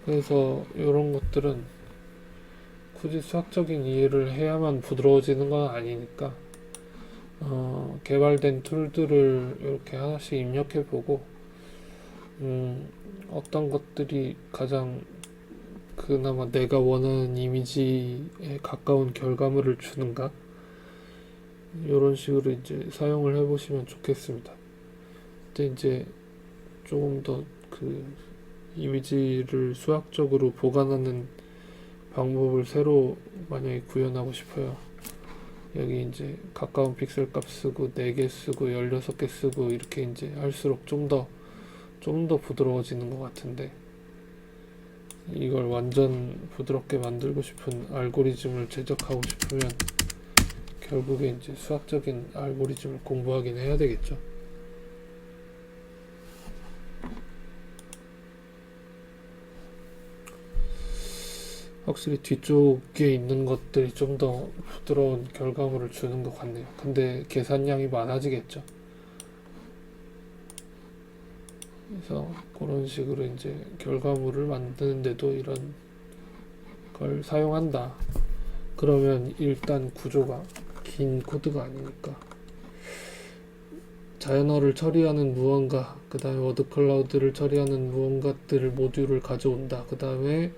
그래서 이런 것들은 굳이 수학적인 이해를 해야만 부드러워지는 건 아니니까 개발된 툴들을 이렇게 하나씩 입력해보고 어떤 것들이 가장 그나마 내가 원하는 이미지에 가까운 결과물을 주는가, 이런 식으로 이제 사용을 해보시면 좋겠습니다. 근데 이제 조금 더 그 이미지를 수학적으로 보관하는 방법을 새로 만약에 구현하고 싶어요. 여기 이제 가까운 픽셀 값 쓰고 4개 쓰고 16개 쓰고 이렇게 이제 할수록 좀 더 부드러워지는 것 같은데, 이걸 완전 부드럽게 만들고 싶은 알고리즘을 제작하고 싶으면 결국에 이제 수학적인 알고리즘을 공부하긴 해야 되겠죠. 확실히 뒤쪽에 있는 것들이 좀 더 부드러운 결과물을 주는 것 같네요. 근데 계산량이 많아지겠죠. 그래서 그런 식으로 이제 결과물을 만드는데도 이런 걸 사용한다. 그러면 일단 구조가 긴 코드가 아니니까 자연어를 처리하는 무언가, 그 다음에 워드 클라우드를 처리하는 무언가들을 모듈을 가져온다. 그 다음에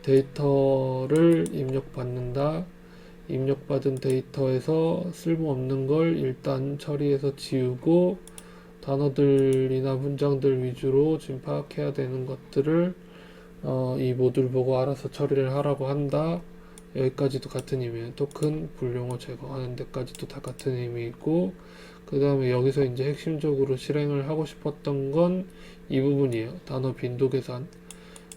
데이터를 입력받는다. 입력받은 데이터에서 쓸모없는 걸 일단 처리해서 지우고, 단어들이나 문장들 위주로 지금 파악해야 되는 것들을 이 모듈 보고 알아서 처리를 하라고 한다. 여기까지도 같은 의미예요. 토큰, 불용어 제거하는 데까지도 다 같은 의미이고, 그 다음에 여기서 이제 핵심적으로 실행을 하고 싶었던 건 이 부분이에요. 단어 빈도 계산.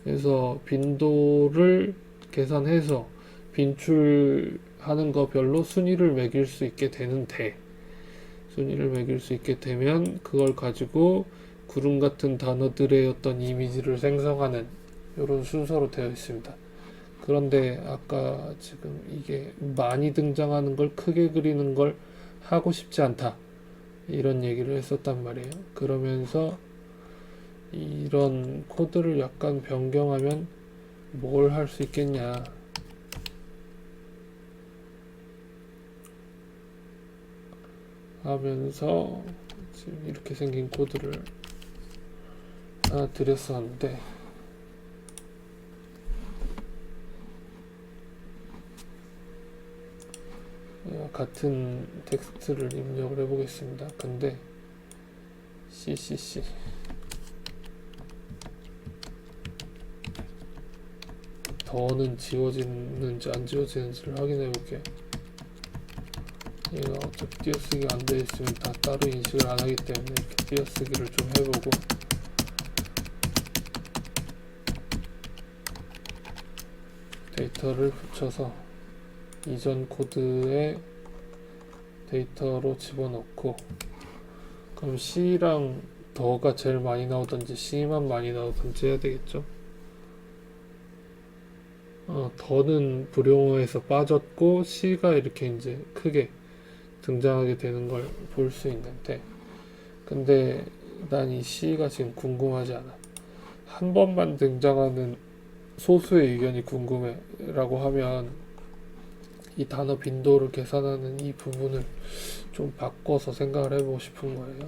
그래서 빈도를 계산해서 빈출하는 거 별로 순위를 매길 수 있게 되는데, 순위를 매길 수 있게 되면 그걸 가지고 구름 같은 단어들의 어떤 이미지를 생성하는 이런 순서로 되어 있습니다. 그런데 아까 지금 이게 많이 등장하는 걸 크게 그리는 걸 하고 싶지 않다, 이런 얘기를 했었단 말이에요. 그러면서 이런 코드를 약간 변경하면 뭘 할 수 있겠냐. 하면서 지금 이렇게 생긴 코드를 하나 드렸었는데, 같은 텍스트를 입력을 해보겠습니다. 근데 CCC 더는 지워지는지 안 지워지는지를 확인해 볼게요. 얘가 어차피 띄어쓰기가 안 되어 있으면 다 따로 인식을 안 하기 때문에 이렇게 띄어쓰기를 좀 해보고, 데이터를 붙여서 이전 코드에 데이터로 집어넣고, 그럼 C랑 더가 제일 많이 나오던지 C만 많이 나오던지 해야 되겠죠. 더는 불용어에서 빠졌고 C가 이렇게 이제 크게 등장하게 되는 걸 볼 수 있는데, 근데 난 이 C가 지금 궁금하지 않아. 한 번만 등장하는 소수의 의견이 궁금해 라고 하면 이 단어 빈도를 계산하는 이 부분을 좀 바꿔서 생각을 해보고 싶은 거예요.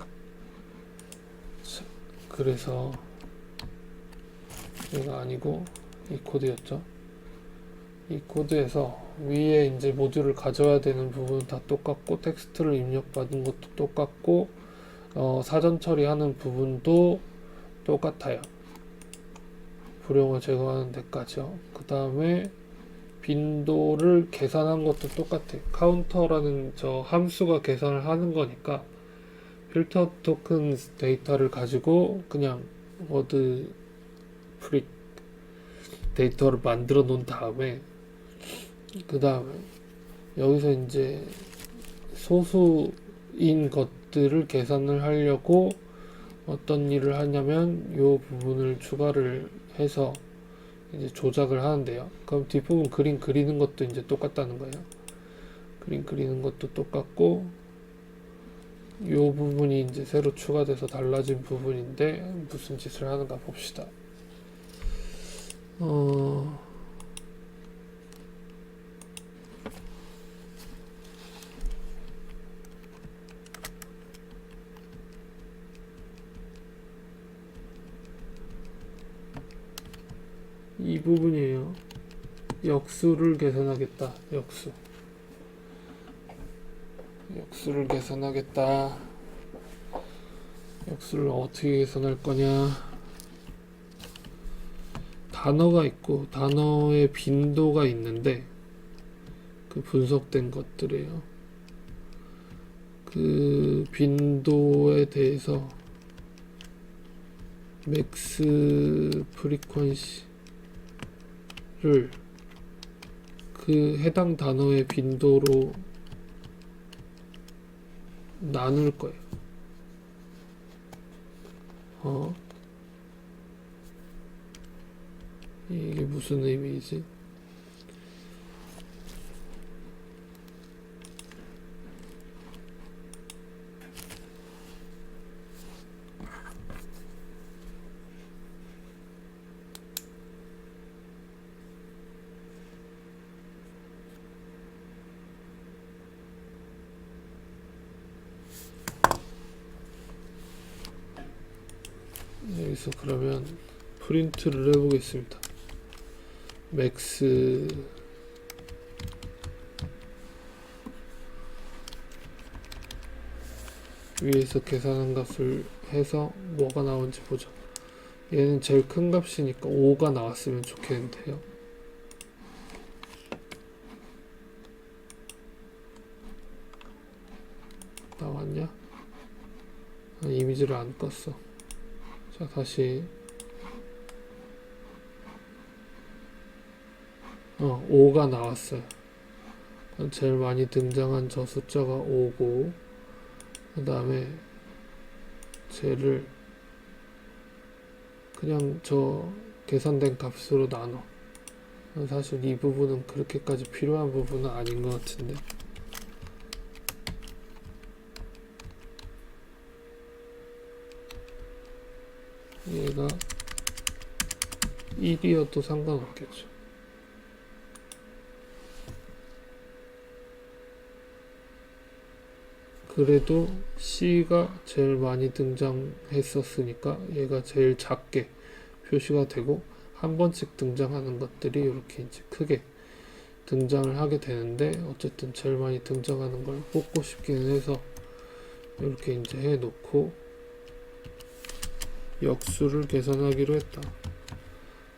자, 그래서 얘가 아니고 이 코드였죠. 이 코드에서 위에 이제 모듈을 가져야 되는 부분은 다 똑같고, 텍스트를 입력받은 것도 똑같고, 사전 처리하는 부분도 똑같아요. 불용어 제거하는 데까지요. 그 다음에 빈도를 계산한 것도 똑같아요. 카운터라는 저 함수가 계산을 하는 거니까 필터 토큰 데이터를 가지고 그냥 워드 프릭 데이터를 만들어 놓은 다음에, 그 다음에 여기서 이제 소수인 것들을 계산을 하려고 어떤 일을 하냐면 이 부분을 추가를 해서 이제 조작을 하는데요. 그럼 뒷부분 그림 그리는 것도 이제 똑같다는 거예요. 그림 그리는 것도 똑같고, 이 부분이 이제 새로 추가돼서 달라진 부분인데 무슨 짓을 하는가 봅시다. 이 부분이에요. 역수를 계산하겠다. 역수를 계산하겠다. 역수를 어떻게 계산할 거냐. 단어가 있고 단어의 빈도가 있는데 그 분석된 것들이에요. 그 빈도에 대해서 맥스 프리퀀시를 그 해당 단어의 빈도로 나눌 거예요. 이게 무슨 의미이지? 여기서 그러면 프린트를 해보겠습니다. 맥스 위에서 계산한 값을 해서 뭐가 나오는지 보죠. 얘는 제일 큰 값이니까 5가 나왔으면 좋겠는데요. 나왔냐? 이미지를 안 껐어. 자, 다시 5가 나왔어요. 제일 많이 등장한 저 숫자가 5고, 그 다음에 쟤를 그냥 저 계산된 값으로 나눠. 사실 이 부분은 그렇게까지 필요한 부분은 아닌 것 같은데, 얘가 1이어도 상관없겠죠. 그래도 C가 제일 많이 등장했었으니까 얘가 제일 작게 표시가 되고, 한 번씩 등장하는 것들이 이렇게 이제 크게 등장을 하게 되는데, 어쨌든 제일 많이 등장하는 걸 뽑고 싶기는 해서 이렇게 이제 해 놓고 역수를 계산하기로 했다.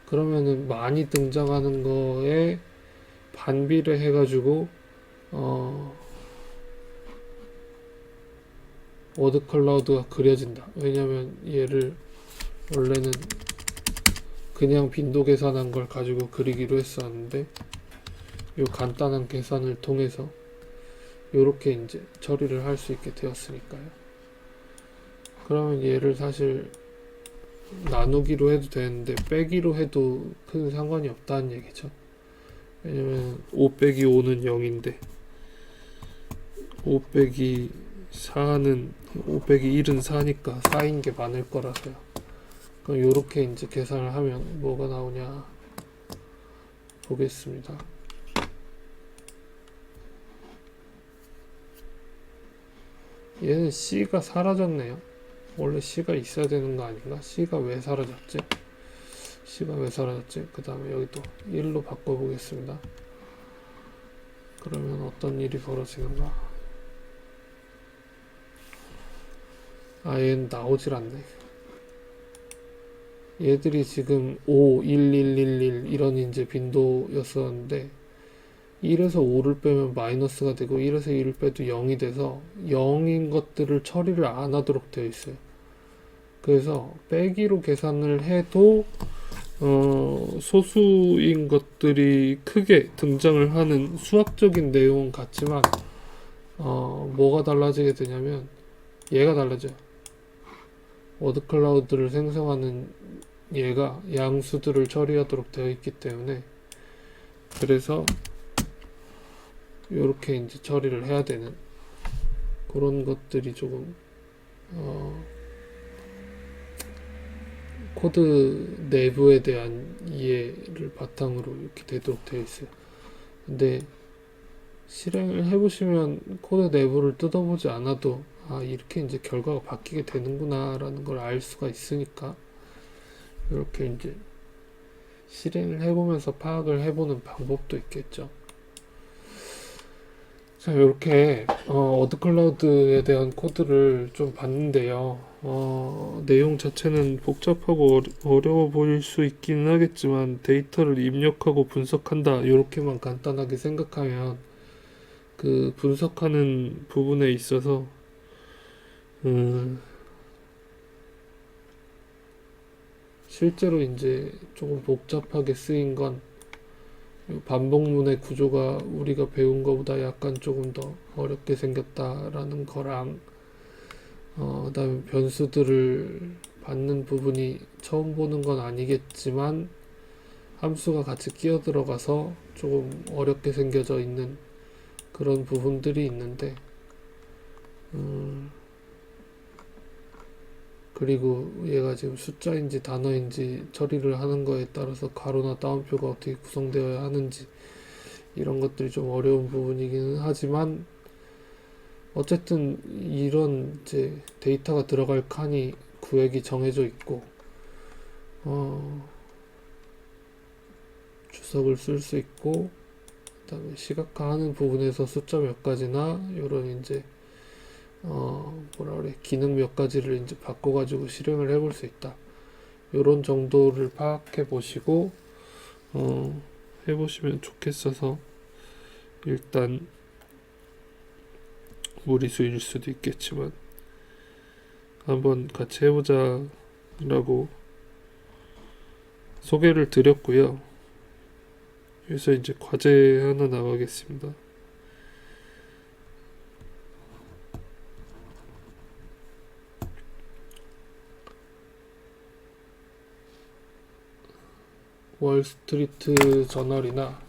그러면은 많이 등장하는 거에 반비례 해가지고 워드 클라우드가 그려진다. 왜냐면 얘를 원래는 그냥 빈도 계산한 걸 가지고 그리기로 했었는데 요 간단한 계산을 통해서 요렇게 이제 처리를 할 수 있게 되었으니까요. 그러면 얘를 사실 나누기로 해도 되는데 빼기로 해도 큰 상관이 없다는 얘기죠. 왜냐면 5 빼기 5는 0인데 5 빼기 4는 5 빼기 1은 4니까 4인 게 많을 거라서요. 그럼 요렇게 이제 계산을 하면 뭐가 나오냐 보겠습니다. 얘는 C가 사라졌네요. 원래 C가 있어야 되는 거 아닌가? C가 왜 사라졌지? C가 왜 사라졌지? 그 다음에 여기 또 1로 바꿔보겠습니다. 그러면 어떤 일이 벌어지는가? 얘는 나오질 않네. 얘들이 지금 5, 1, 1, 1, 1 이런 이제 빈도였었는데 1에서 5를 빼면 마이너스가 되고 1에서 1을 빼도 0이 돼서 0인 것들을 처리를 안 하도록 되어 있어요. 그래서 빼기로 계산을 해도 소수인 것들이 크게 등장을 하는 수학적인 내용은 같지만 뭐가 달라지게 되냐면 얘가 달라져요. 워드 클라우드를 생성하는 얘가 양수들을 처리하도록 되어 있기 때문에 그래서 이렇게 이제 처리를 해야 되는 그런 것들이 조금 코드 내부에 대한 이해를 바탕으로 이렇게 되도록 되어 있어요. 근데 실행을 해보시면 코드 내부를 뜯어보지 않아도 이렇게 이제 결과가 바뀌게 되는구나 라는 걸 알 수가 있으니까 이렇게 이제 실행을 해보면서 파악을 해보는 방법도 있겠죠. 자, 이렇게 워드 클라우드에 대한 코드를 좀 봤는데요. 내용 자체는 복잡하고 어려워 보일 수 있기는 하겠지만 데이터를 입력하고 분석한다 이렇게만 간단하게 생각하면 그 분석하는 부분에 있어서 실제로 이제 조금 복잡하게 쓰인 건 반복문의 구조가 우리가 배운 것보다 약간 조금 더 어렵게 생겼다라는 거랑 그다음에 변수들을 받는 부분이 처음 보는 건 아니겠지만 함수가 같이 끼어 들어가서 조금 어렵게 생겨져 있는 그런 부분들이 있는데 그리고 얘가 지금 숫자인지 단어인지 처리를 하는 거에 따라서 가로나 따옴표가 어떻게 구성되어야 하는지 이런 것들이 좀 어려운 부분이기는 하지만 어쨌든 이런 이제 데이터가 들어갈 칸이 구획이 정해져 있고 주석을 쓸 수 있고 그다음에 시각화하는 부분에서 숫자 몇 가지나 이런 이제 뭐라 그래 기능 몇 가지를 이제 바꿔가지고 실행을 해볼 수 있다. 요런 정도를 파악해 보시고 해보시면 좋겠어서 일단 무리수일 수도 있겠지만 한번 같이 해보자 라고 소개를 드렸고요. 그래서 이제 과제 하나 나가겠습니다. 월스트리트 저널이나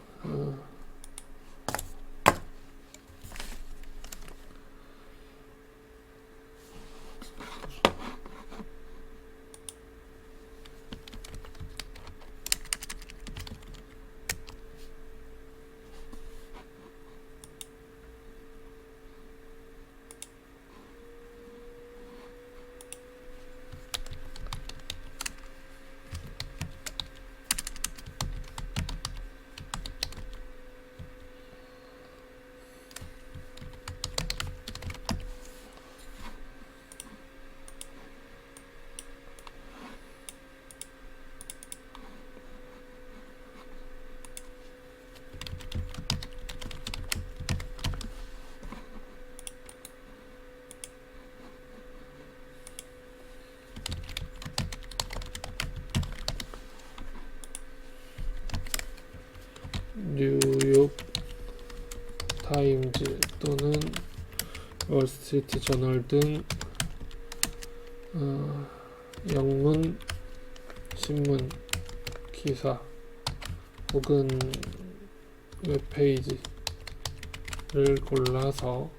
월스트리트 저널 등 영문, 신문, 기사 혹은 웹페이지를 골라서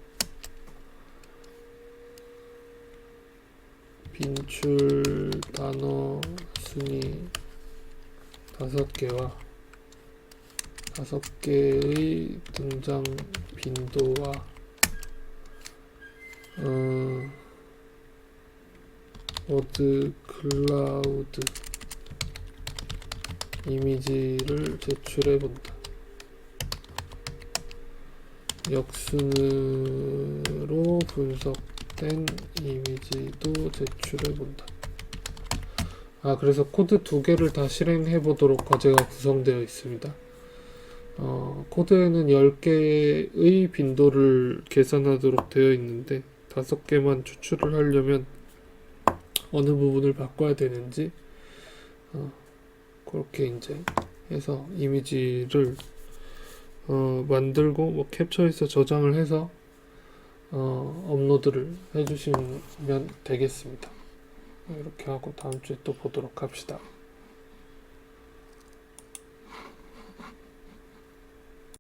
빈출 단어 순위 5개와 5개의 등장 빈도와 워드 클라우드 이미지를 제출해 본다. 역순으로 분석된 이미지도 제출해 본다. 그래서 코드 2개를 다 실행해 보도록 과제가 구성되어 있습니다. 코드에는 10개의 빈도를 계산하도록 되어 있는데 5개만 추출을 하려면 어느 부분을 바꿔야 되는지 그렇게 이제 해서 이미지를 만들고 뭐 캡처해서 저장을 해서 업로드를 해주시면 되겠습니다. 이렇게 하고 다음 주에 또 보도록 합시다.